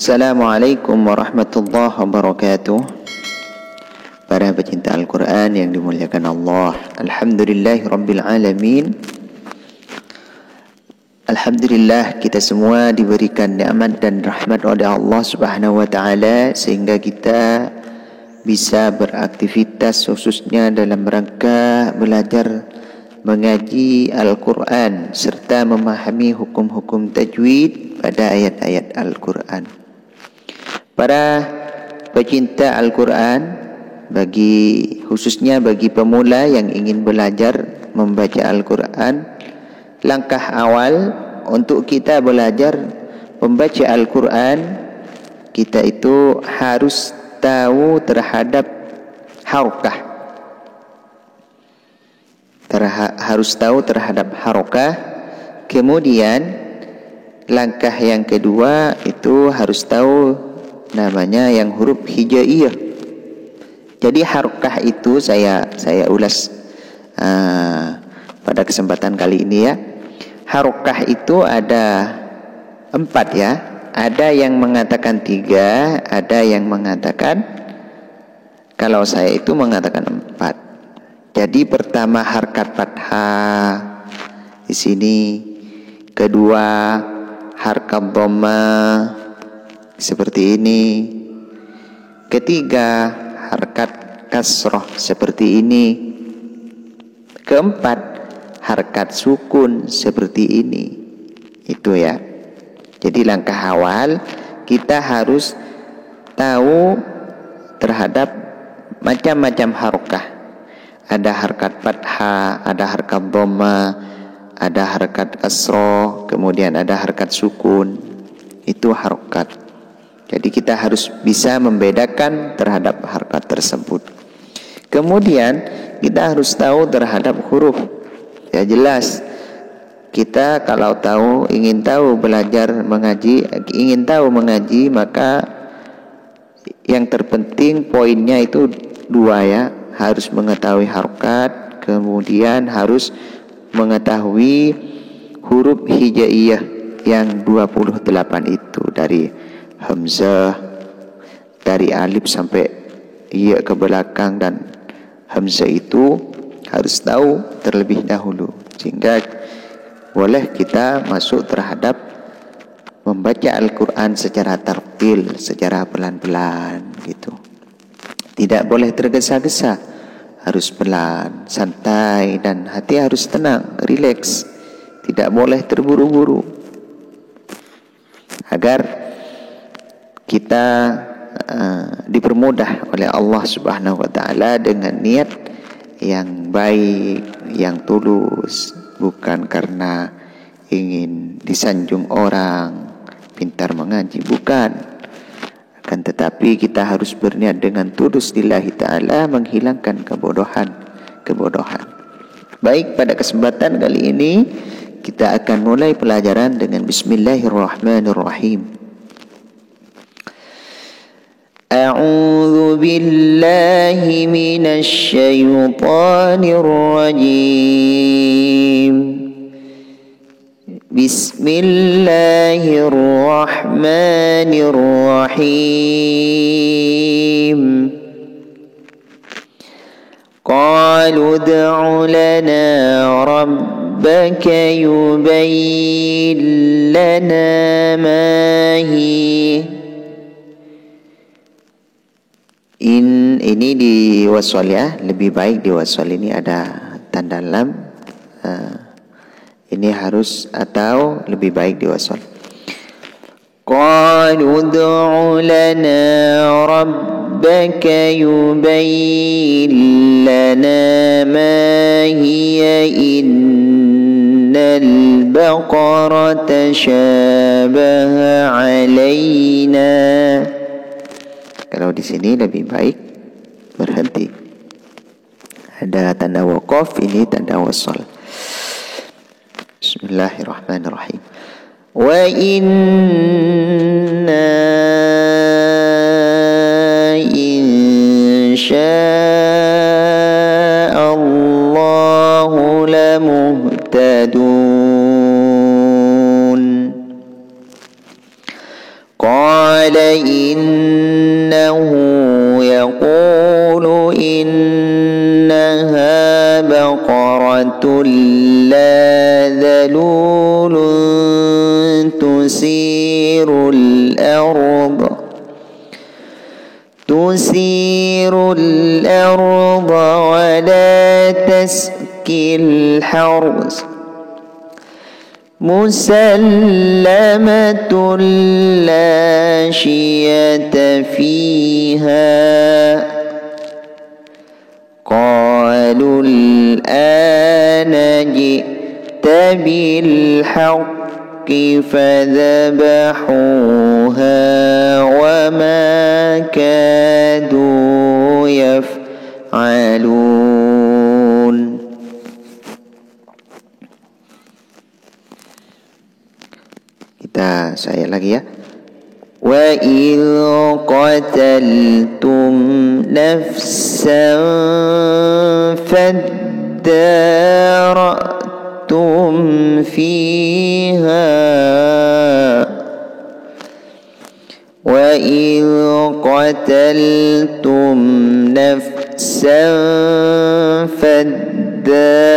Assalamualaikum warahmatullahi wabarakatuh. Para pecinta Al-Quran yang dimuliakan Allah, Alhamdulillahirrabbilalamin. Alhamdulillah kita semua diberikan nikmat dan rahmat oleh Allah Subhanahu wa ta'ala sehingga kita bisa beraktivitas khususnya dalam rangka belajar mengaji Al-Quran serta memahami hukum-hukum tajwid pada ayat-ayat Al-Quran. Para pecinta Al-Quran, khususnya bagi pemula yang ingin belajar membaca Al-Quran, langkah awal untuk kita belajar membaca Al-Quran, kita itu harus tahu terhadap harokah. Harus tahu terhadap harokah. Kemudian langkah yang kedua itu harus tahu namanya yang huruf hijaiyah. Jadi harokah itu saya ulas pada kesempatan kali ini ya. Harokah itu ada 4 ya. Ada yang mengatakan 3, ada yang mengatakan, kalau saya itu mengatakan 4. Jadi pertama harkat fathah di sini, kedua harkat dhammah seperti ini, ketiga harkat kasroh seperti ini, keempat harkat sukun seperti ini. Itu ya. Jadi langkah awal kita harus tahu terhadap macam-macam harokah. Ada harkat fathah, ada harkat dhammah, ada harkat kasroh, kemudian ada harkat sukun. Itu harokat. Jadi kita harus bisa membedakan terhadap harkat tersebut. Kemudian kita harus tahu terhadap huruf. Ya jelas, kita kalau ingin tahu belajar mengaji, ingin tahu mengaji, maka yang terpenting poinnya itu 2 ya. Harus mengetahui harokat, kemudian harus mengetahui huruf hijaiyah yang 28 itu, dari hamzah, dari alif sampai ya ke belakang, dan hamzah itu harus tahu terlebih dahulu sehingga boleh kita masuk terhadap membaca Al-Quran secara tartil, secara pelan-pelan gitu. Tidak boleh tergesa-gesa, harus pelan, santai, dan hati harus tenang, rileks. Tidak boleh terburu-buru agar kita dipermudah oleh Allah Subhanahu wa ta'ala dengan niat yang baik, yang tulus, bukan karena ingin disanjung orang pintar mengaji, bukan. Akan tetapi kita harus berniat dengan tulus lillahi ta'ala, menghilangkan kebodohan. Baik, pada kesempatan kali ini kita akan mulai pelajaran dengan Bismillahirrahmanirrahim. A'udzu billahi minasy syaithanir rajim. Bismillahirrahmanirrahim. Qalu ud'u lana rabbaka yubayyin lana ma hi. Ini di waswal ya, lebih baik di waswal ini ada tanda lam. Ini harus atau lebih baik di waswal. Qalu ud'u lana rabbaka yubayyin lana ma hiya innal baqarata syabaha alaina. Kalau di sini lebih baik berhenti. Ada tanda waqaf, ini tanda wasal. Bismillahirrahmanirrahim. Wa inna insya'allahu lamuhtadun. Qala قال إنه يقول إنها بقرة لا ذلول تثير الأرض ولا تسقي الحرث مسلمة لا شية فيها قالوا الآن جئت بالحق فذبحوها وما كادوا يفعلون. Saya lagi ya. Wa idh qataltum nafsan fadara'tum fiha wa idh qataltum nafsan fadara'tum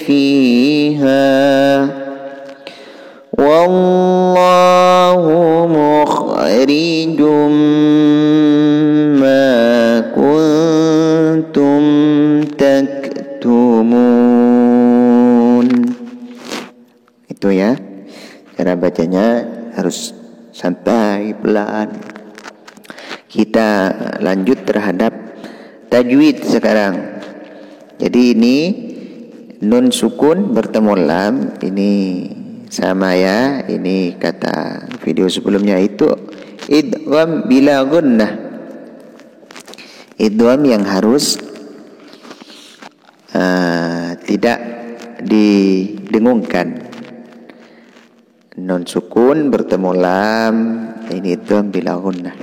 fiha wallahu mukhrijum ma kuntum taktumun. Itu ya, cara bacanya harus santai, pelan. Kita lanjut terhadap tajwid sekarang. Jadi ini nun sukun bertemu lam, ini sama ya, ini kata video sebelumnya itu idgham bila gunnah, idgham yang harus tidak didengungkan. Nun sukun bertemu lam, ini idgham bila gunnah.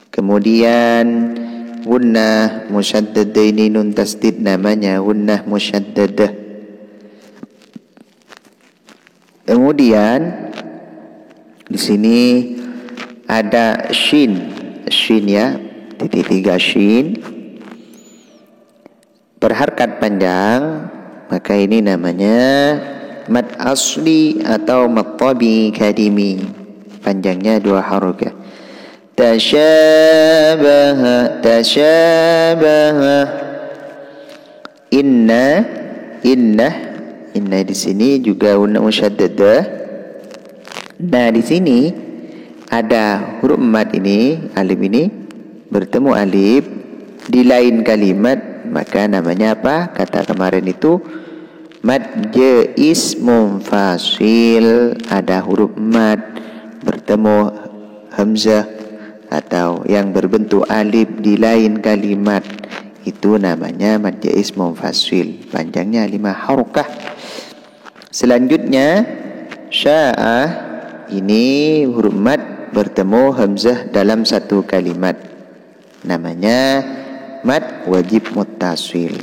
Kemudian gunnah musyaddadah, ini nun tasdid namanya gunnah musyaddadah. Kemudian di sini ada shin ya, titik tiga shin berharkat panjang, maka ini namanya mad asli atau mad tabi kadimi, panjangnya 2 harokat. Tasyabaha inna di sini juga guna musyaddadah. Nah, di sini ada huruf mad ini, alif ini bertemu alif di lain kalimat, maka namanya apa? Kata kemarin itu mad jais munfasil. Ada huruf mad bertemu hamzah atau yang berbentuk alif di lain kalimat, itu namanya mad jais munfasil, panjangnya 5 harokah. Selanjutnya sya'ah, ini huruf mad bertemu hamzah dalam satu kalimat, namanya mad wajib muttasil.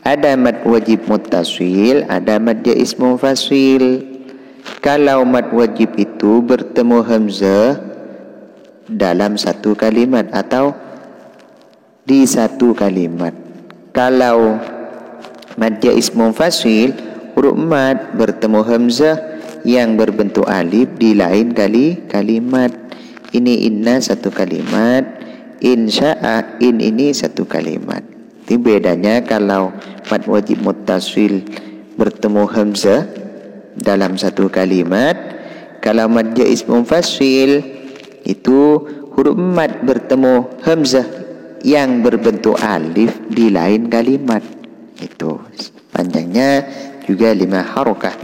Ada mad wajib muttasil, ada mad jais munfasil. Kalau mad wajib itu bertemu hamzah dalam satu kalimat atau di satu kalimat. Kalau mad jais munfasil, huruf mad bertemu hamzah yang berbentuk alif di lain kalimat. Ini inna satu kalimat, insya'a in ini satu kalimat. Itu bedanya kalau mad wajib muttasil bertemu hamzah dalam satu kalimat. Kalau mad jais munfasil itu huruf mad bertemu hamzah yang berbentuk alif di lain kalimat. Itu panjangnya juga 5 harokah.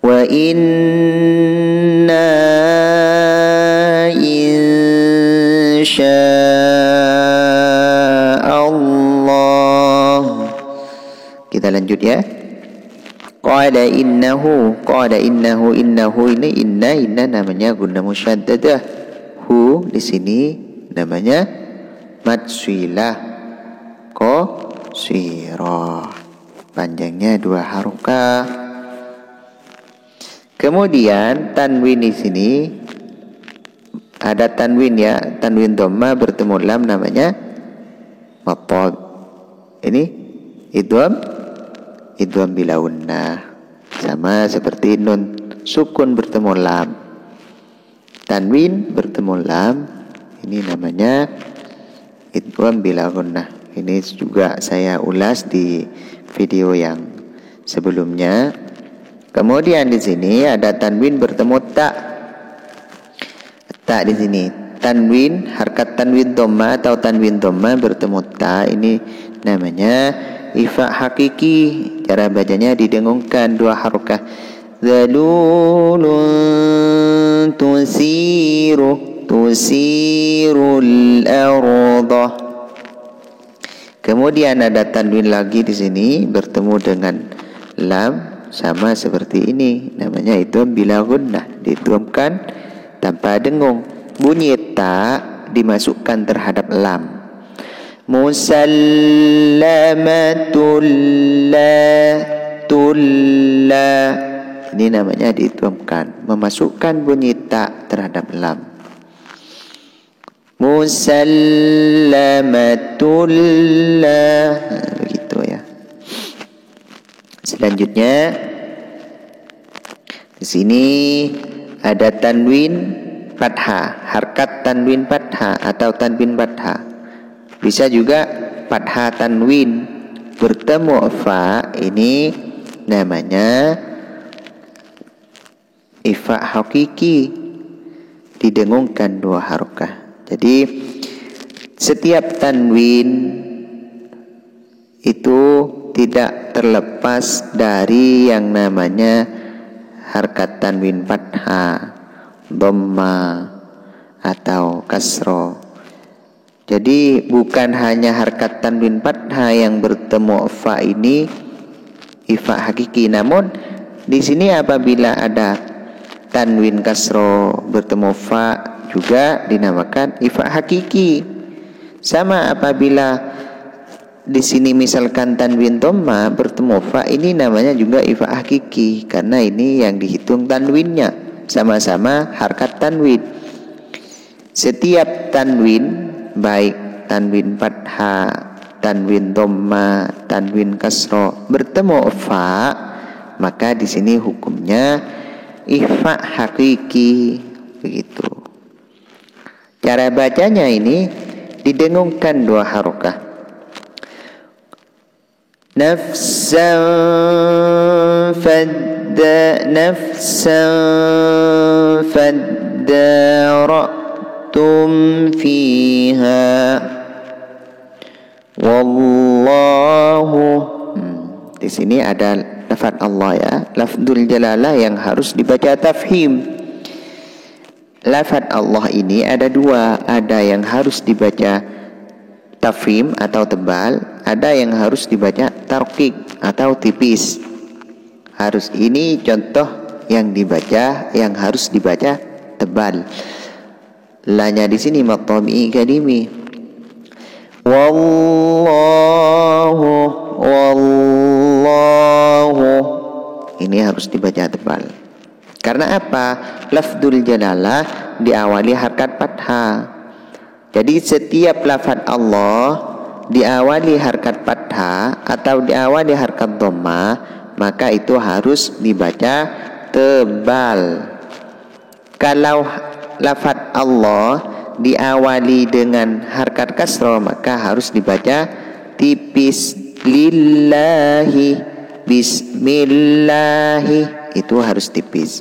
Wa inna insya'allah. Kita lanjut ya. Qala innahu ini inna namanya guna musyaddadah. Hu di sini namanya mad swilah qasirah, panjangnya 2 harokah. Kemudian tanwin di sini ada tanwin ya, tanwin dhamma bertemu lam namanya maqab. Ini idgham bila gunnah. Sama seperti nun sukun bertemu lam. Tanwin bertemu lam, ini namanya idgham bila gunnah. Ini juga saya ulas di video yang sebelumnya. Kemudian di sini ada tanwin bertemu tak. Tak di sini. Tanwin, harkat tanwin dhamma atau tanwin dhamma bertemu tak. Ini namanya ifa hakiki. Cara bacanya didengungkan dua harokah. Dzalulun tusirul ardah. Kemudian ada tanwin lagi di sini bertemu dengan lam. Sama seperti ini, namanya idgham bila gunnah, diidghamkan tanpa dengung. Bunyi tak dimasukkan terhadap lam. Musallamatul la, ini namanya diidghamkan, memasukkan bunyi tak terhadap lam. Musallamatul la, begitu ya. Selanjutnya di sini ada tanwin fathah, harkat tanwin fathah atau tanwin fathah. Bisa juga fathah tanwin bertemu fa, ini namanya ifa hakiki, didengungkan dua harokah. Jadi setiap tanwin itu tidak terlepas dari yang namanya harkat tanwin fathah, dhamma atau kasro. Jadi bukan hanya harkat tanwin fathah yang bertemu fa ini ifa hakiki, namun di sini apabila ada tanwin kasro bertemu fa juga dinamakan ifa hakiki. Sama apabila di sini misalkan tanwin dhamma bertemu fa, ini namanya juga ifa hakiki karena ini yang dihitung tanwinnya, sama-sama harkat tanwin. Setiap tanwin, baik tanwin fathah, tanwin dhamma, tanwin kasro bertemu fa, maka di sini hukumnya ifa hakiki, begitu. Cara bacanya ini didengungkan dua harokah. Nafsan faddara'tum fiha wallahu. Di sini ada lafaz Allah ya, lafzul jalalah yang harus dibaca tafhim. Lafaz Allah ini ada dua, ada yang harus dibaca tafhim atau tebal, ada yang harus dibaca tarqiq atau tipis. Harus ini contoh yang dibaca, yang harus dibaca tebal. Lanya di sini maqami kalimi. Wallahu. Ini harus dibaca tebal. Karena apa? Lafdzul jalalah diawali harkat fathah. Jadi setiap lafaz Allah diawali harkat fathah atau diawali harkat dhamma, maka itu harus dibaca tebal. Kalau lafaz Allah diawali dengan harkat kasroh, maka harus dibaca tipis. Lillahi, bismillahi, itu harus tipis.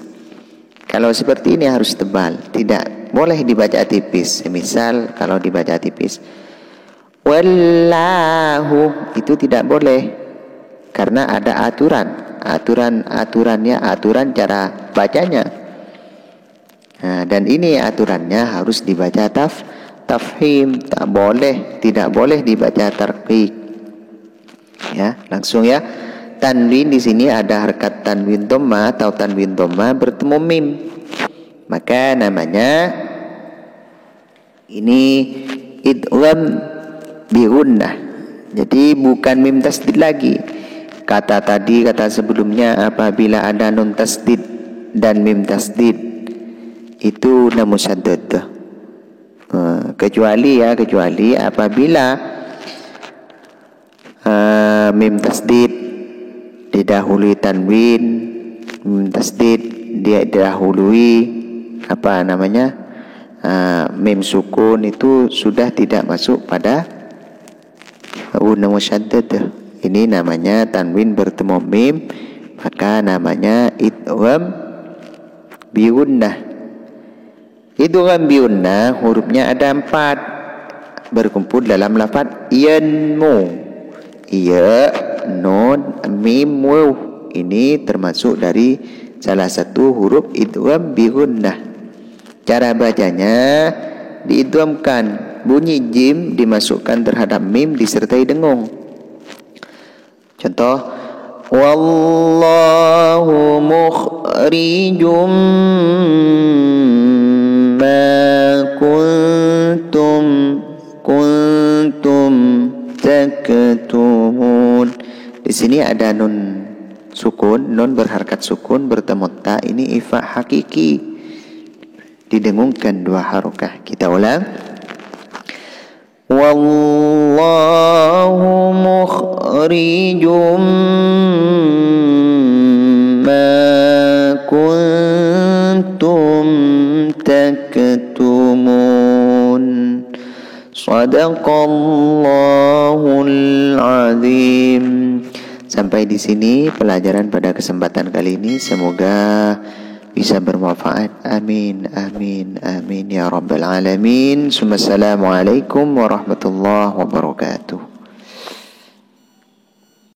Kalau seperti ini harus tebal, tidak boleh dibaca tipis. Misal kalau dibaca tipis wallahu, itu tidak boleh karena ada aturannya, aturan cara bacanya. Nah, dan ini aturannya harus dibaca tafhim, tidak boleh dibaca tarqiq. Ya, langsung ya. Tanwin di sini ada harkat tanwin dhamma atau tanwin dhamma bertemu mim, maka namanya ini idgham bi gunnah. Jadi bukan mim tasdid lagi. Kata sebelumnya apabila ada nun tasdid dan mim tasdid itu na musyaddad. Kecuali apabila mim tasdid didahului tanwin, mim tasdid dia didahului mim sukun, itu sudah tidak masuk pada na musyaddad. Ini namanya tanwin bertemu mim, maka namanya idgham bi gunnah. Idgham bi gunnah hurufnya ada 4 berkumpul dalam lafaz yanmu. Ya, nun, mim, waw. Ini termasuk dari salah satu huruf idgham bi gunnah. Cara bacanya diidghamkan, bunyi jim dimasukkan terhadap mim disertai dengung. Contoh, wallahu mukhrijum ma kuntum taktumun. Di sini ada nun sukun, nun berharakat sukun bertemu ta, ini ifa hakiki, didengungkan 2 harokah. Kita ulang. Wallahu mukhrijum ma kuntum taktumun. Shadaqallahul azim. Sampai di sini pelajaran pada kesempatan kali ini, semoga bisa bermanfaat. Amin, amin, amin ya rabbal alamin. Assalamualaikum warahmatullahi wabarakatuh.